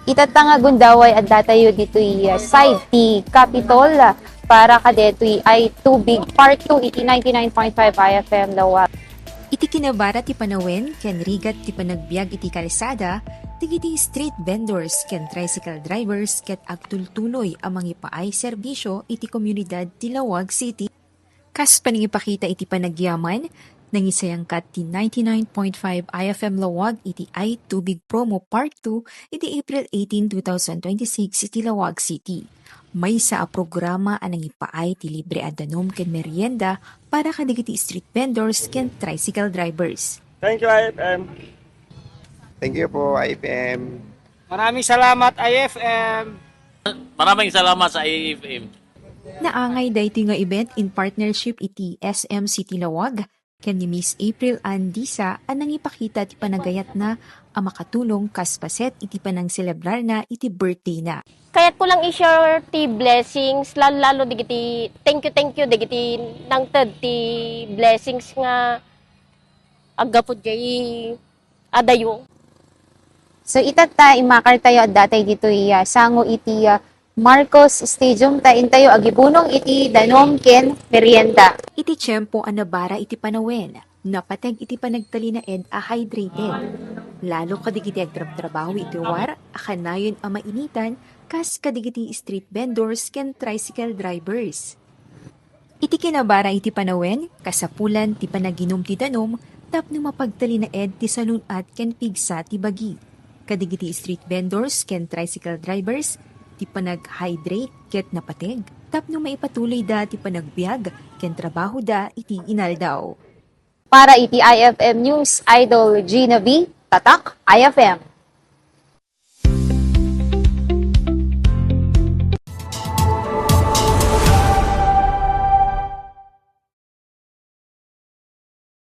Itatanga gundaway at datayo dito'y side ti Capitol para kadeto'y ay tubig part 2 iti 99.5 IFM Lawag. Iti kinabara ti panawen, ken rigat ti panagbiag iti kalsada, tigiti street vendors ken tricycle drivers ket agtultuloy amang ipaay serbisyo iti komunidad ti Lawag City. Kas paningipakita iti panagyaman, nangisayangkat ti 99.5 IFM Lawag iti ay tubig promo part 2 iti April 18, 2026 iti Lawag City. May sa programa anang ipaay ti libre adanom ken merienda para kadigiti street vendors ken tricycle drivers. Thank you, IFM. Thank you po, IPM. Maraming salamat, IFM. Maraming salamat sa AFM. Naangay dayti nga event in partnership iti SM City Lawag ken ni Miss April Andisa anang ipakita ti panagayat na ang makatulong kaspaset iti panang celebrar na iti birthday na. Kaya't ko lang i-share ti blessings, lalo digiti thank you digiti nang ti blessings nga agapod jay adayo. So itata imakar tayo at datay dito'y sango iti Marcos Stadium tain tayo agibunong iti danom ken merienda. Iti tiyempo anabara iti panawen, napateg iti panagtalina ed a hydrated. Lalo kadigiti agtrabaho iti war, akanayon a mainitan, kas kadigiti street vendors ken tricycle drivers. Iti kinabara iti panawen, kasapulan ti panaginom ti danom, tapno mapagtalina ed ti salunat ken pigsa ti bagi. Kadigiti street vendors ken tricycle drivers, ti panag-hydrate ket napateg. Tapno maipatuloy da ti panagbiag ken trabaho da iti inaldaw. Para iti IFM News, Idol Gina V, Tatak, IFM.